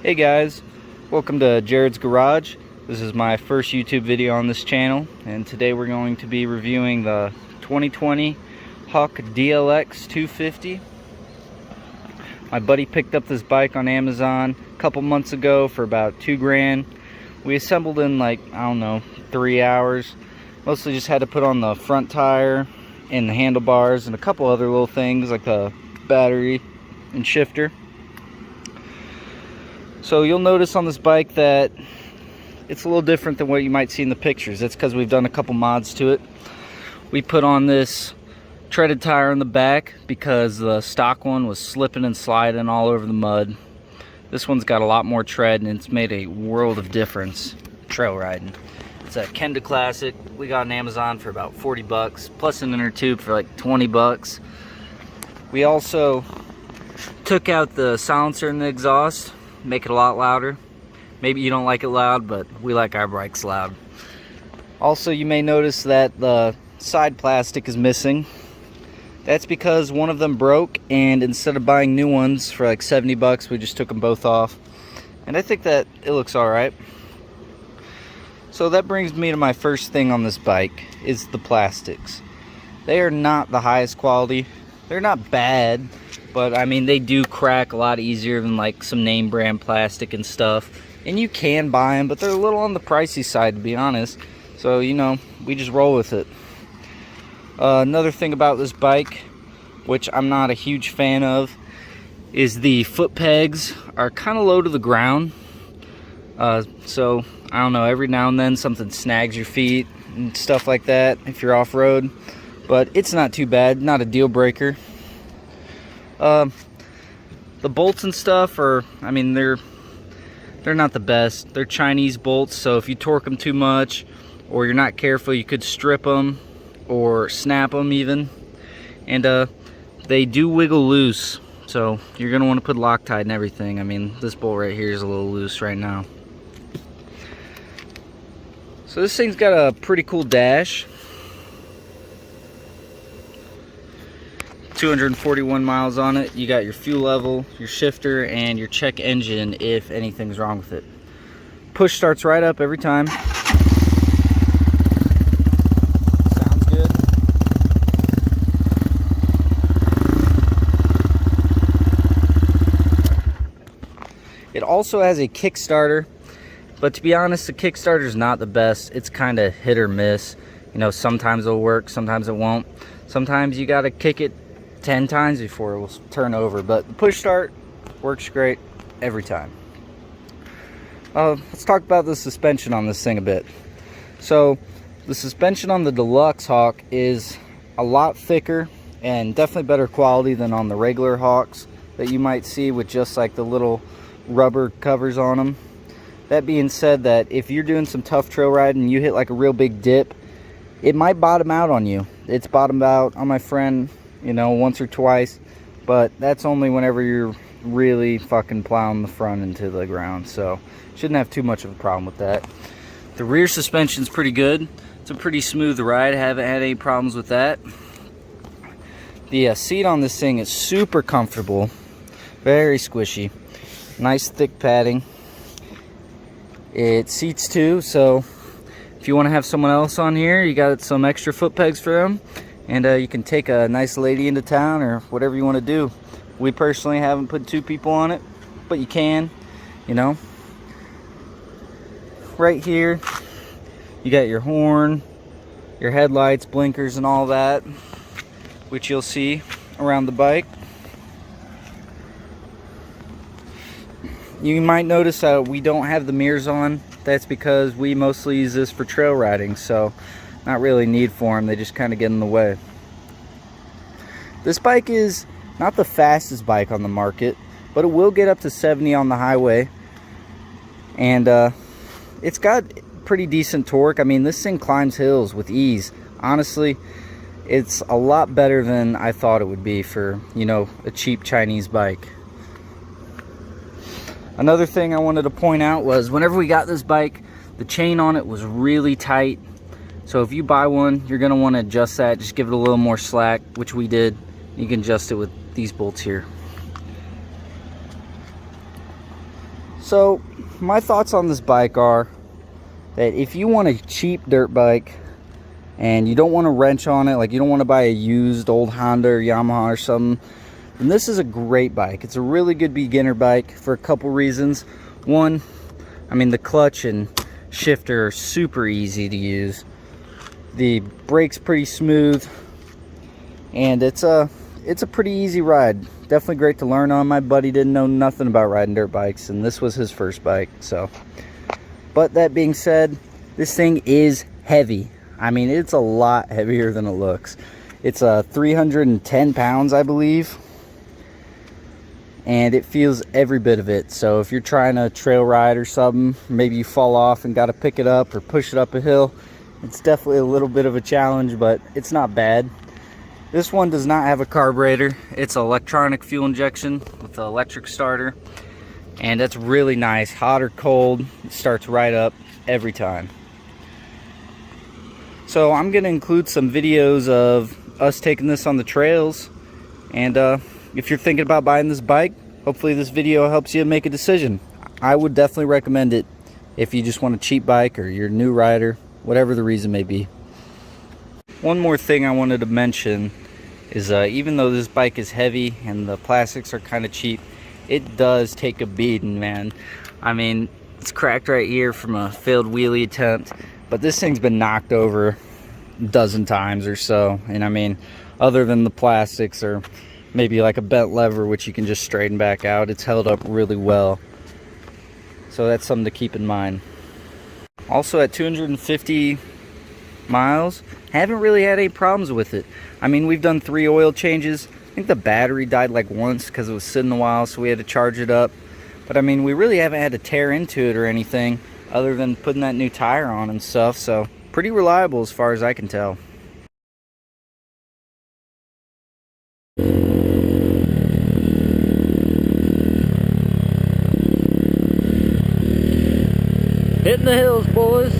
Hey guys, welcome to Jared's Garage. This is my first YouTube video on this channel, and today we're going to be reviewing the 2020 Hawk DLX 250. My buddy picked up this bike on Amazon a couple months ago for about $2 grand. We assembled in like, I don't know, 3 hours. Mostly just had to put on the front tire and the handlebars and a couple other little things like the battery and shifter. So you'll notice on this bike that it's a little different than what you might see in the pictures. That's because we've done a couple mods to it. We put on this treaded tire in the back because the stock one was slipping and sliding all over the mud. This one's got a lot more tread and it's made a world of difference trail riding. It's a Kenda Classic. We got on Amazon for about 40 bucks, plus an inner tube for like 20 bucks. We also took out the silencer and the exhaust, make it a lot louder. Maybe you don't like it loud, but we like our bikes loud. Also, you may notice that the side plastic is missing. That's because one of them broke, and instead of buying new ones for like 70 bucks, we just took them both off. And I think that it looks alright. So that brings me to my first thing on this bike, is the plastics. They are not the highest quality. They're not bad, but I mean, they do crack a lot easier than like some name brand plastic and stuff. And you can buy them, but they're a little on the pricey side, to be honest. So, you know, we just roll with it. Another thing about this bike, which I'm not a huge fan of, is the foot pegs are kind of low to the ground. So, I don't know, every now and then something snags your feet and stuff like that if you're off-road. But it's not too bad, not a deal breaker. The bolts and stuff are, I mean, they're not the best. They're Chinese bolts, so if you torque them too much or you're not careful, you could strip them or snap them even. And they do wiggle loose, so you're going to want to put Loctite and everything. I mean, this bolt right here is a little loose right now. So this thing's got a pretty cool dash. 241 miles on it. You got your fuel level, your shifter, and your check engine if anything's wrong with it. Push starts right up every time. Sounds good. It also has a Kickstarter, but to be honest, the Kickstarter's not the best. It's kind of hit or miss. You know, sometimes it'll work, sometimes it won't. Sometimes you gotta kick it 10 times before it will turn over, but the push start works great every time. Let's talk about the suspension on this thing a bit. So the suspension on the Deluxe Hawk is a lot thicker and definitely better quality than on the regular Hawks that you might see with just like the little rubber covers on them. That being said, that if you're doing some tough trail riding and you hit like a real big dip, it might bottom out on you. It's bottomed out on my friend, you know, once or twice, but that's only whenever you're really fucking plowing the front into the ground, so shouldn't have too much of a problem with that. The rear suspension's pretty good. It's a pretty smooth ride. I haven't had any problems with that. The seat on this thing is super comfortable, very squishy, nice thick padding. It seats two, so if you want to have someone else on here, you got some extra foot pegs for them. And you can take a nice lady into town or whatever you want to do. We personally haven't put 2 people on it, but you can, you know. Right here, you got your horn, your headlights, blinkers, and all that, which you'll see around the bike. You might notice we don't have the mirrors on. That's because we mostly use this for trail riding, so not really need for them. They just kind of get in the way. This bike is not the fastest bike on the market, but it will get up to 70 on the highway. And it's got pretty decent torque. I mean, this thing climbs hills with ease. Honestly, it's a lot better than I thought it would be for, you know, a cheap Chinese bike. Another thing I wanted to point out was whenever we got this bike, the chain on it was really tight. So if you buy one, you're going to want to adjust that. Just give it a little more slack, which we did. You can adjust it with these bolts here. So my thoughts on this bike are that if you want a cheap dirt bike and you don't want to wrench on it, like you don't want to buy a used old Honda or Yamaha or something, then this is a great bike. It's a really good beginner bike for a couple reasons. One, I mean, the clutch and shifter are super easy to use. The brake's pretty smooth, and it's a pretty easy ride. Definitely great to learn on. My buddy didn't know nothing about riding dirt bikes, and this was his first bike. So, but that being said, this thing is heavy. I mean, it's a lot heavier than it looks. It's 310 pounds, I believe, and it feels every bit of it. So if you're trying to trail ride or something, maybe you fall off and got to pick it up or push it up a hill, it's definitely a little bit of a challenge, but it's not bad. This one does not have a carburetor. It's electronic fuel injection with an electric starter, and that's really nice. Hot or cold, it starts right up every time. So I'm going to include some videos of us taking this on the trails, and if you're thinking about buying this bike, hopefully this video helps you make a decision. I would definitely recommend it if you just want a cheap bike or you're a new rider, whatever the reason may be. One more thing I wanted to mention is even though this bike is heavy and the plastics are kind of cheap, it does take a beating, man. I mean, it's cracked right here from a failed wheelie attempt, but this thing's been knocked over a dozen times or so. And I mean, other than the plastics or maybe like a bent lever, which you can just straighten back out, it's held up really well. So that's something to keep in mind. Also, at 250 miles, haven't really had any problems with it. I mean, we've done 3 oil changes. I think the battery died like once because it was sitting a while, so we had to charge it up. But I mean, we really haven't had to tear into it or anything other than putting that new tire on and stuff. So pretty reliable as far as I can tell. Hitting the hills, boys.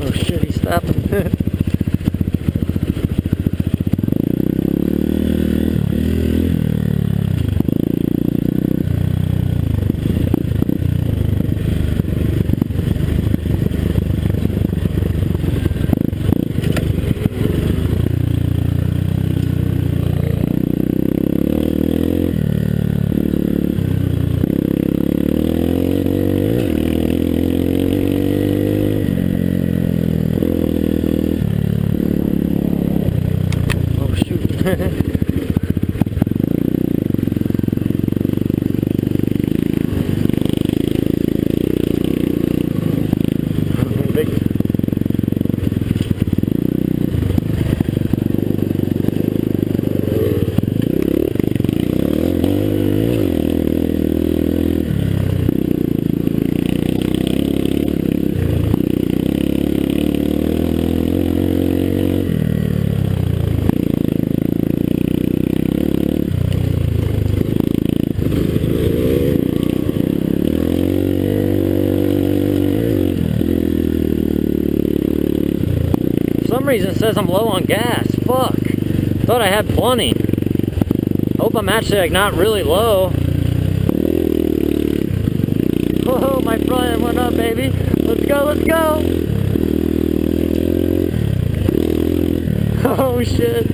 Oh shit, he's stopping. Reason it says I'm low on gas. Fuck. Thought I had plenty. Hope I'm actually like not really low. Oh, my front end went up, baby. Let's go, let's go. Oh shit.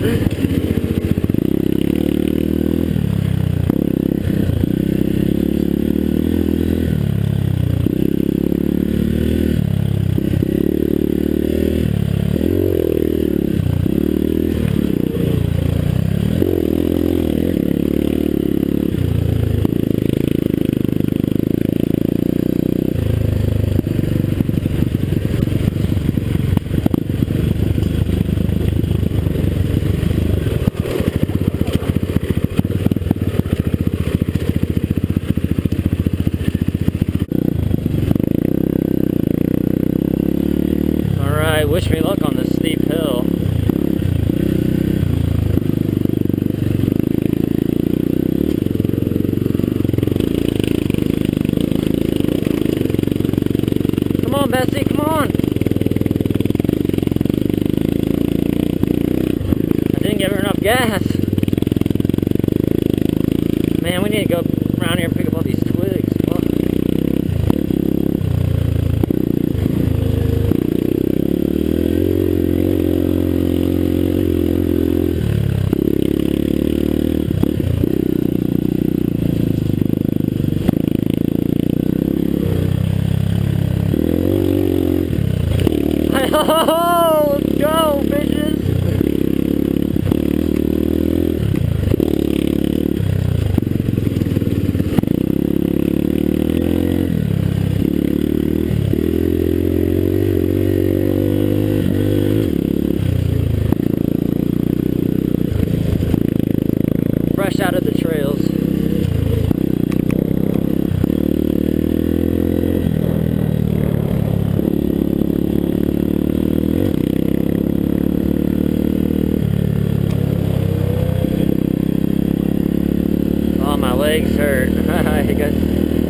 Wish me luck on this steep hill. Come on, Bessie, come on. gas. Man, we need to go around here and pick up all these twigs. Fuck. Oh, let's go, bitches! Fresh out of the trails. Oh, my legs hurt. You guys.